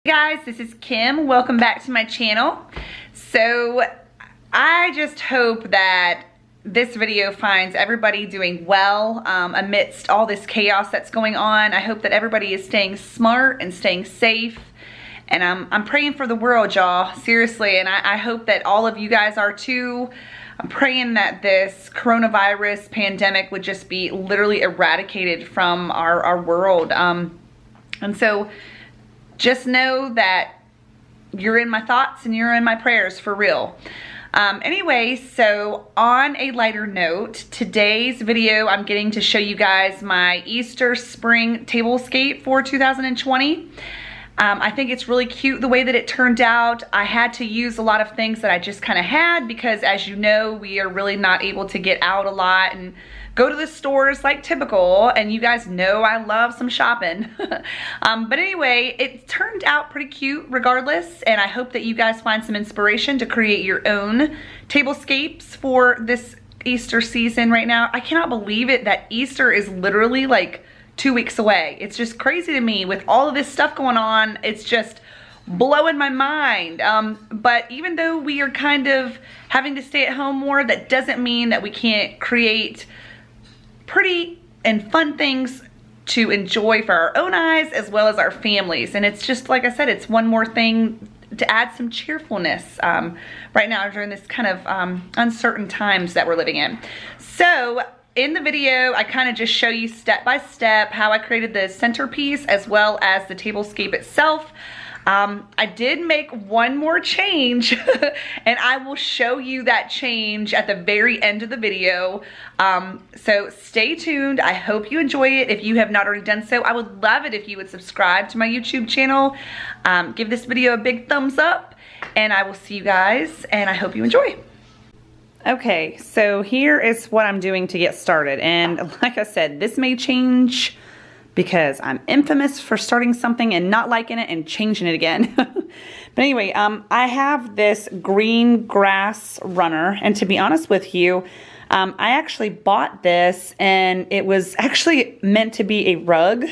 Hey guys, this is Kim. Welcome back to my channel. So I just hope that this video finds everybody doing well amidst all this chaos that's going on. I hope that everybody is staying smart and staying safe. And I'm praying for the world, y'all. Seriously, and I hope that all of you guys are too. I'm praying that this coronavirus pandemic would just be literally eradicated from our world. And so just know that you're in my thoughts and you're in my prayers for real. Anyway, so on a lighter note, today's video, I'm getting to show you guys my Easter spring tablescape for 2020. I think it's really cute the way that it turned out. I had to use a lot of things that I just kind of had because, as you know, we are really not able to get out a lot and go to the stores like typical, and you guys know I love some shopping. But anyway, it turned out pretty cute regardless, and I hope that you guys find some inspiration to create your own tablescapes for this Easter season right now. I cannot believe it that Easter is literally like 2 weeks away. It's just crazy to me with all of this stuff going on. It's just blowing my mind. But even though we are kind of having to stay at home more, that doesn't mean that we can't create pretty and fun things to enjoy for our own eyes as well as our families. And it's just, like I said, it's one more thing to add some cheerfulness right now during this kind of uncertain times that we're living in. So in the video, I kind of just show you step by step how I created the centerpiece as well as the tablescape itself. I did make one more change and I will show you that change at the very end of the video. So stay tuned. I hope you enjoy it. If you have not already done so, I would love it if you would subscribe to my YouTube channel. Give this video a big thumbs up, and I will see you guys, and I hope you enjoy. Okay, so here is what I'm doing to get started. And like I said, this may change because I'm infamous for starting something and not liking it and changing it again. But anyway, I have this green grass runner, and to be honest with you, I actually bought this and it was actually meant to be a rug.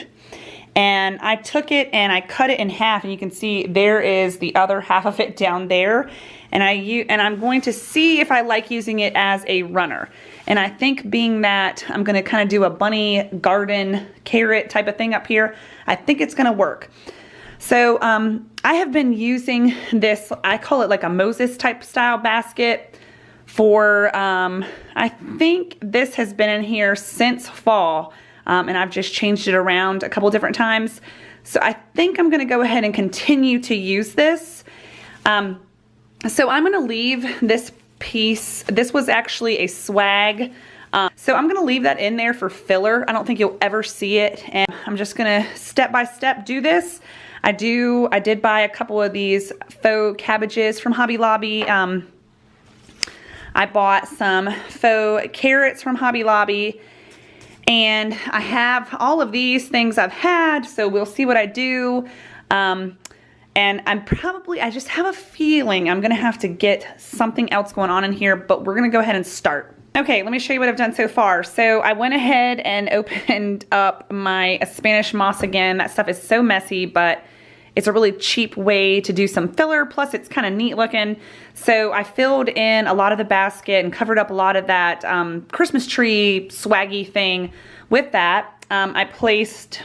And I took it and I cut it in half, and you can see there is the other half of it down there. And I'm going to see if I like using it as a runner. And I think being that I'm going to kind of do a bunny garden carrot type of thing up here, I think it's going to work. So I have been using this, I call it like a Moses type style basket for, I think this has been in here since fall. And I've just changed it around a couple different times. So I think I'm going to go ahead and continue to use this. So I'm going to leave this piece. This was actually a swag. So I'm going to leave that in there for filler. I don't think you'll ever see it. And I'm just going to step by step do this. I did buy a couple of these faux cabbages from Hobby Lobby. I bought some faux carrots from Hobby Lobby. And I have all of these things I've had, so we'll see what I do. And I just have a feeling I'm gonna have to get something else going on in here, but we're gonna go ahead and start. Okay, let me show you what I've done so far. So I went ahead and opened up my Spanish moss again. That stuff is so messy, but it's a really cheap way to do some filler, plus it's kind of neat looking. So I filled in a lot of the basket and covered up a lot of that Christmas tree swaggy thing with that. I placed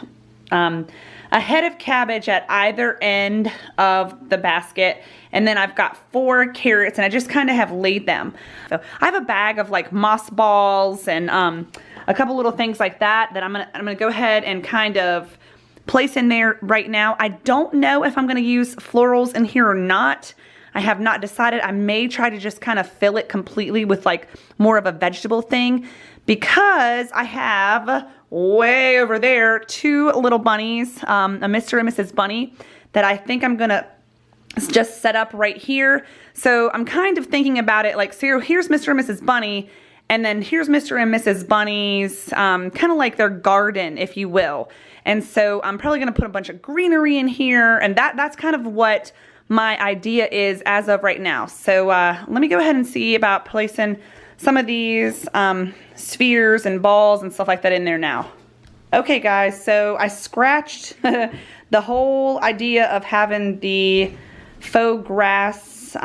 a head of cabbage at either end of the basket, and then I've got 4 carrots, and I just kind of have laid them. So I have a bag of like moss balls and a couple little things like that I'm gonna go ahead and kind of place in there right now. I don't know if I'm gonna use florals in here or not. I have not decided. I may try to just kind of fill it completely with like more of a vegetable thing, because I have way over there 2 little bunnies, a Mr. and Mrs. Bunny, that I think I'm gonna just set up right here. So I'm kind of thinking about it like, so here's Mr. and Mrs. Bunny, and then here's Mr. and Mrs. Bunny's, kind of like their garden, if you will. And so I'm probably gonna put a bunch of greenery in here, and that's kind of what my idea is as of right now. So let me go ahead and see about placing some of these spheres and balls and stuff like that in there now. Okay guys, so I scratched the whole idea of having the faux grass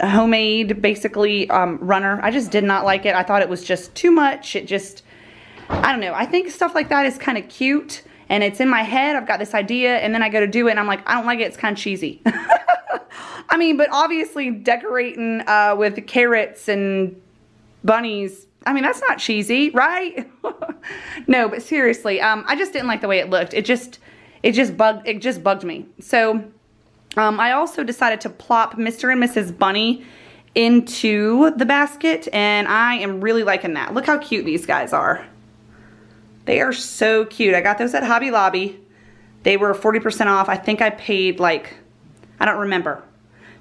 homemade basically runner. I just did not like it. I thought it was just too much. It just, I don't know. I think stuff like that is kind of cute and it's in my head. I've got this idea and then I go to do it and I'm like, I don't like it. It's kind of cheesy. I mean, but obviously decorating with carrots and bunnies, I mean, that's not cheesy, right? No, but seriously, I just didn't like the way it looked. It just bugged me. So I also decided to plop Mr. and Mrs. Bunny into the basket, and I am really liking that. Look how cute these guys are. They are so cute. I got those at Hobby Lobby. They were 40% off. I think I paid like, I don't remember,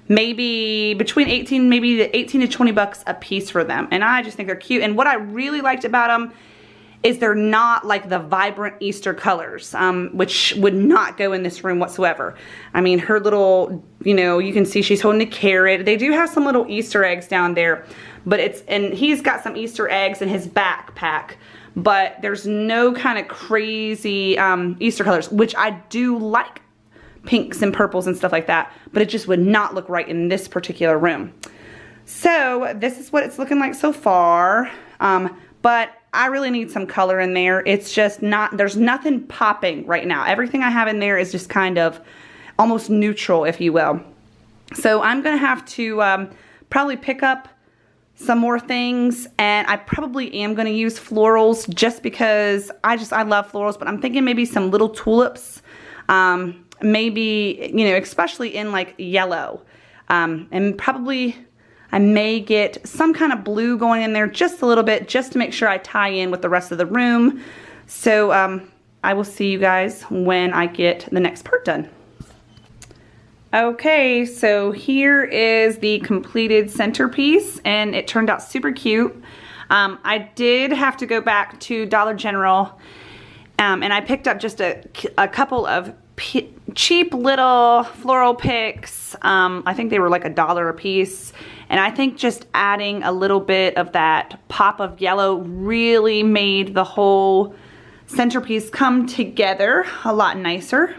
maybe between 18 to 20 bucks a piece for them. And I just think they're cute. And what I really liked about them is they're not like the vibrant Easter colors, which would not go in this room whatsoever. I mean, her little, you know, you can see she's holding a carrot. They do have some little Easter eggs down there, but and he's got some Easter eggs in his backpack, but there's no kind of crazy Easter colors, which I do like, pinks and purples and stuff like that, but it just would not look right in this particular room. So this is what it's looking like so far, but I really need some color in there. It's just not, there's nothing popping right now. Everything I have in there is just kind of almost neutral, if you will. So I'm gonna have to probably pick up some more things, and I probably am gonna use florals just because I love florals, but I'm thinking maybe some little tulips, maybe, you know, especially in like yellow, and probably I may get some kind of blue going in there just a little bit, just to make sure I tie in with the rest of the room. So I will see you guys when I get the next part done. Okay, so here is the completed centerpiece, and it turned out super cute. I did have to go back to Dollar General, and I picked up just a couple of cheap little floral picks. I think they were like $1 a piece, and I think just adding a little bit of that pop of yellow really made the whole centerpiece come together a lot nicer.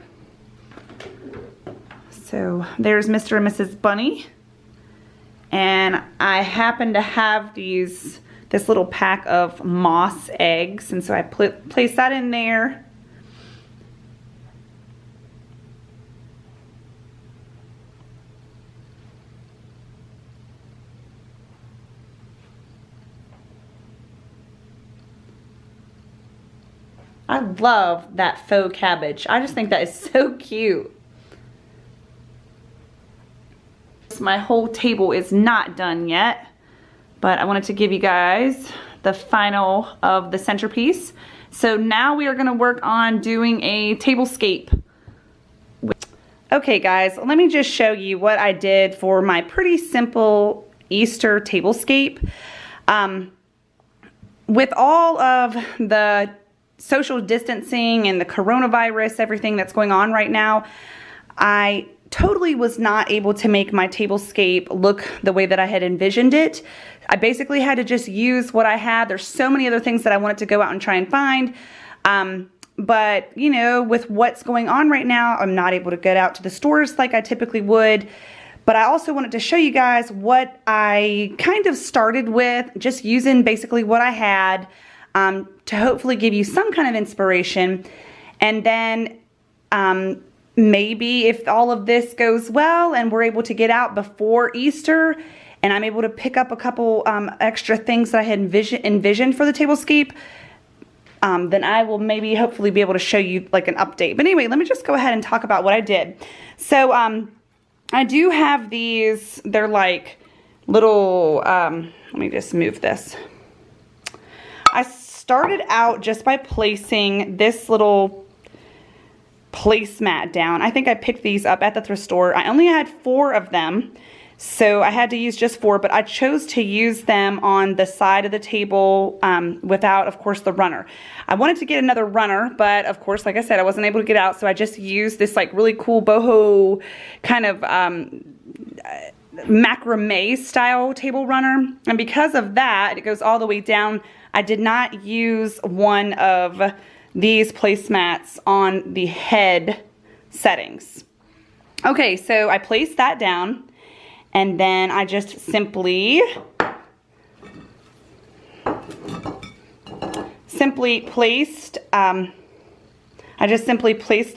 So there's Mr. and Mrs. Bunny, and I happen to have this little pack of moss eggs, and so I placed that in there. I love that faux cabbage. I just think that is so cute. My whole table is not done yet, but I wanted to give you guys the final of the centerpiece. So now we are going to work on doing a tablescape. Okay guys, let me just show you what I did for my pretty simple Easter tablescape. With all of the social distancing and the coronavirus, everything that's going on right now, I totally was not able to make my tablescape look the way that I had envisioned it. I basically had to just use what I had. There's so many other things that I wanted to go out and try and find. But you know, with what's going on right now, I'm not able to get out to the stores like I typically would. But I also wanted to show you guys what I kind of started with, just using basically what I had, to hopefully give you some kind of inspiration. And then maybe if all of this goes well and we're able to get out before Easter and I'm able to pick up a couple extra things that I had envisioned for the tablescape, then I will maybe hopefully be able to show you like an update. But anyway, let me just go ahead and talk about what I did. So I do have these, they're like little, let me just move this. I started out just by placing this little placemat down. I think I picked these up at the thrift store. I only had 4 of them, so I had to use just 4, but I chose to use them on the side of the table without, of course, the runner. I wanted to get another runner, but of course, like I said, I wasn't able to get out, so I just used this like really cool boho kind of macrame style table runner, and because of that, it goes all the way down. I did not use one of these placemats on the head settings. Okay, so I placed that down, and then I just simply placed,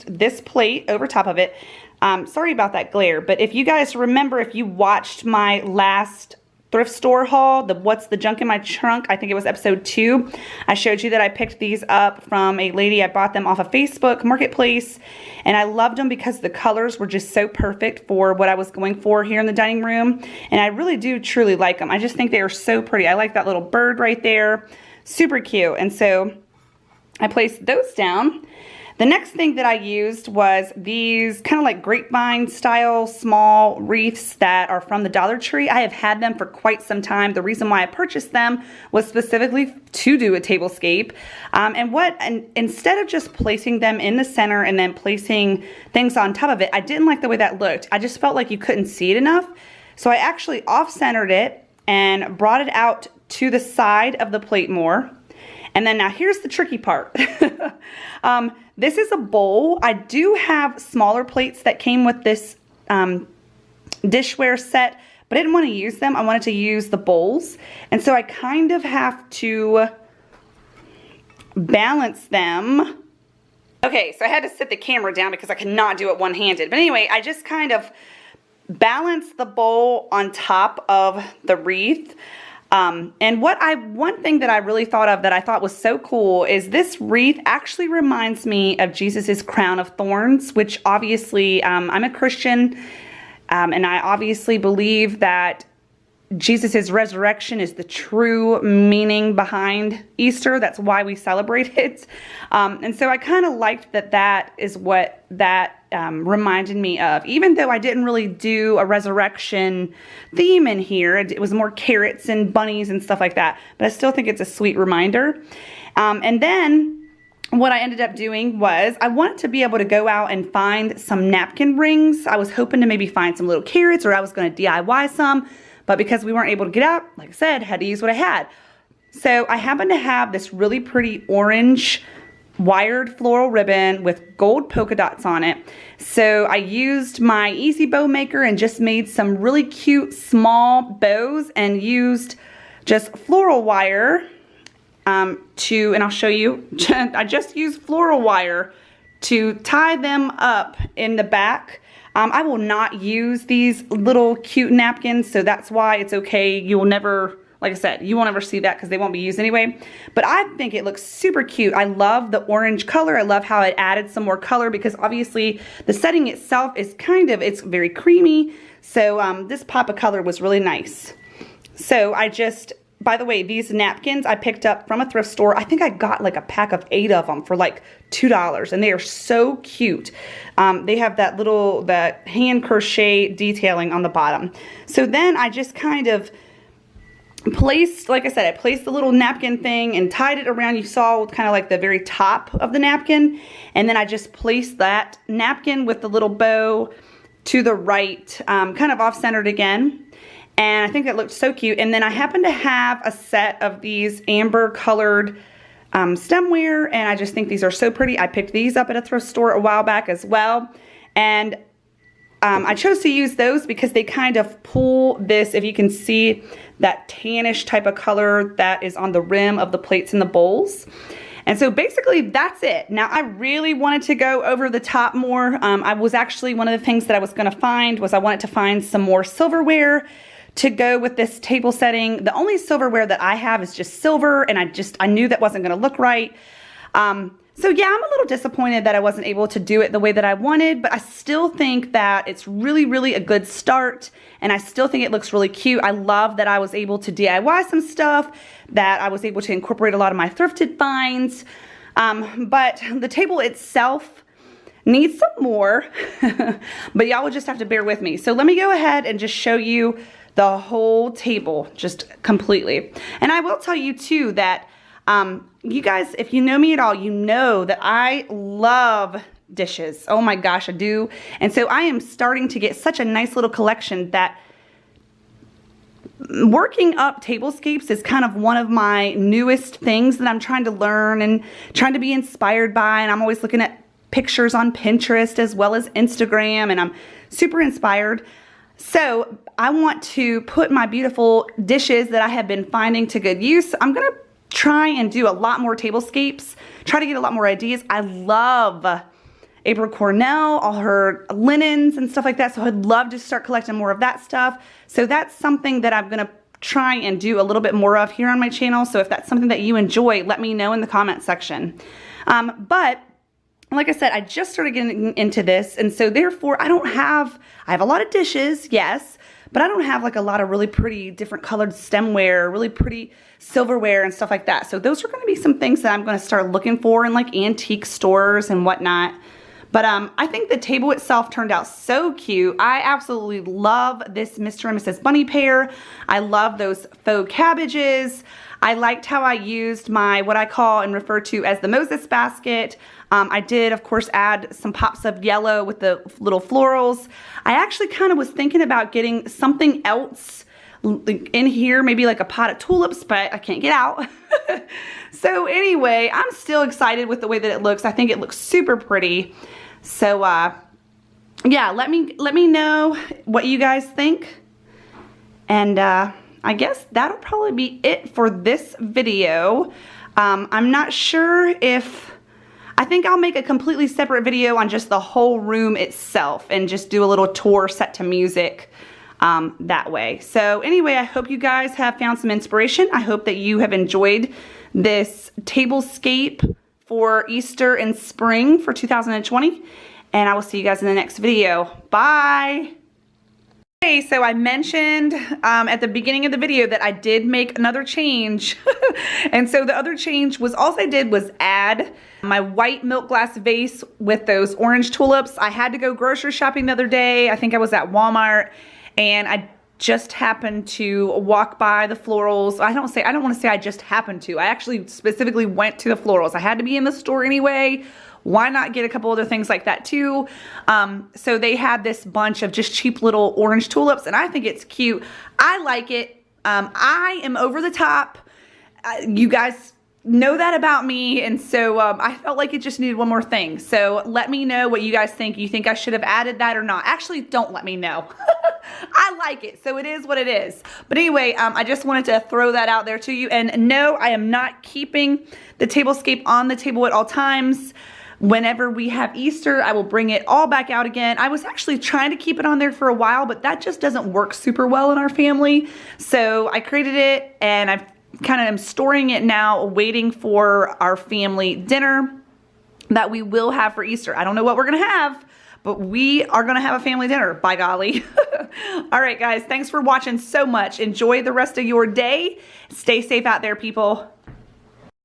this plate over top of it. Sorry about that glare, but if you guys remember, if you watched my last thrift store haul, what's the junk in my trunk, I think it was episode 2, I showed you that I picked these up from a lady. I bought them off of Facebook Marketplace, and I loved them because the colors were just so perfect for what I was going for here in the dining room, and I really do truly like them. I just think they are so pretty. I like that little bird right there, super cute. And so I placed those down. The next thing that I used was these kind of like grapevine style small wreaths that are from the Dollar Tree. I have had them for quite some time. The reason why I purchased them was specifically to do a tablescape. And instead of just placing them in the center and then placing things on top of it, I didn't like the way that looked. I just felt like you couldn't see it enough. So I actually off-centered it and brought it out to the side of the plate more. And then now here's the tricky part. This is a bowl. I do have smaller plates that came with this dishware set, but I didn't want to use them. I wanted to use the bowls. And so I kind of have to balance them. Okay, so I had to sit the camera down because I could not do it one-handed. But anyway, I just kind of balanced the bowl on top of the wreath. And one thing that I really thought of that I thought was so cool is this wreath actually reminds me of Jesus's crown of thorns, which obviously, I'm a Christian, and I obviously believe that Jesus's resurrection is the true meaning behind Easter. That's why we celebrate it. And so I kind of liked that is what that reminded me of. Even though I didn't really do a resurrection theme in here, it was more carrots and bunnies and stuff like that. But I still think it's a sweet reminder. And then what I ended up doing was I wanted to be able to go out and find some napkin rings. I was hoping to maybe find some little carrots, or I was going to DIY some. But because we weren't able to get out, like I said, had to use what I had. So I happened to have this really pretty orange wired floral ribbon with gold polka dots on it. So I used my Easy Bow Maker and just made some really cute small bows and used just floral wire and I'll show you, I just used floral wire to tie them up in the back. I will not use these little cute napkins, so that's why it's okay. You will never, like I said, you won't ever see that because they won't be used anyway. But I think it looks super cute. I love the orange color. I love how it added some more color because obviously the setting itself is it's very creamy. So this pop of color was really nice. So by the way, these napkins I picked up from a thrift store. I think I got like a pack of 8 of them for like $2, and they are so cute. They have that hand crochet detailing on the bottom. So then I just kind of placed, like I said, I placed the little napkin thing and tied it around. You saw kind of like the very top of the napkin, and then I just placed that napkin with the little bow to the right, kind of off-centered again. And I think that looked so cute. And then I happen to have a set of these amber colored stemware, and I just think these are so pretty. I picked these up at a thrift store a while back as well. And I chose to use those because they kind of pull this, if you can see, that tannish type of color that is on the rim of the plates and the bowls. And so basically that's it. Now I really wanted to go over the top more. I was actually, one of the things that I was going to find was I wanted to find some more silverware to go with this table setting. The only silverware that I have is just silver, and I knew that wasn't going to look right. So yeah, I'm a little disappointed that I wasn't able to do it the way that I wanted, but I still think that it's really, really a good start, and I still think it looks really cute. I love that I was able to DIY some stuff, that I was able to incorporate a lot of my thrifted finds, but the table itself needs some more, but y'all will just have to bear with me. So let me go ahead and just show you the whole table just completely. And I will tell you too that you guys, if you know me at all, you know that I love dishes. Oh my gosh, I do. And so I am starting to get such a nice little collection that working up tablescapes is kind of one of my newest things that I'm trying to learn and trying to be inspired by, and I'm always looking at pictures on Pinterest as well as Instagram, and I'm super inspired. So I want to put my beautiful dishes that I have been finding to good use. I'm gonna try and do a lot more tablescapes, try to get a lot more ideas. I love April Cornell, all her linens and stuff like that. So I'd love to start collecting more of that stuff. So that's something that I'm gonna try and do a little bit more of here on my channel. So if that's something that you enjoy, let me know in the comment section. But like I said, I just started getting into this, and so therefore I have a lot of dishes, yes, but I don't have like a lot of really pretty different colored stemware, really pretty silverware and stuff like that. So those are gonna be some things that I'm gonna start looking for in like antique stores and whatnot. But I think the table itself turned out so cute. I absolutely love this Mr. and Mrs. Bunny pair. I love those faux cabbages. I liked how I used my, what I call and refer to as the Moses basket. I did, of course, add some pops of yellow with the little florals. I actually kind of was thinking about getting something else in here, maybe like a pot of tulips, but I can't get out. So anyway, I'm still excited with the way that it looks. I think it looks super pretty. So yeah, let me know what you guys think. And I guess that'll probably be it for this video. I'm not sure if, I think I'll make a completely separate video on just the whole room itself and just do a little tour set to music that way. So anyway, I hope you guys have found some inspiration. I hope that you have enjoyed this tablescape for Easter and spring for 2020. And I will see you guys in the next video. Bye. Okay, so I mentioned at the beginning of the video that I did make another change. And so the other change was, all I did was add my white milk glass vase with those orange tulips. I had to go grocery shopping the other day. I think I was at Walmart, and I just happened to walk by the florals. I don't want to say I just happened to. I actually specifically went to the florals. I had to be in the store anyway. Why not get a couple other things like that too? So they had this bunch of just cheap little orange tulips, and I think it's cute. I like it. I am over the top. You guys know that about me, and so I felt like it just needed one more thing. So let me know what you guys think. You think I should have added that or not? Actually, don't let me know. I like it, so it is what it is. But anyway, I just wanted to throw that out there to you. And no, I am not keeping the tablescape on the table at all times. Whenever we have Easter, I will bring it all back out again. I was actually trying to keep it on there for a while, but that just doesn't work super well in our family. So I created it, and I've kind of am storing it now, waiting for our family dinner that we will have for Easter. I don't know what we're gonna have, but we are gonna have a family dinner, by golly. All right, guys, thanks for watching so much. Enjoy the rest of your day. Stay safe out there, people.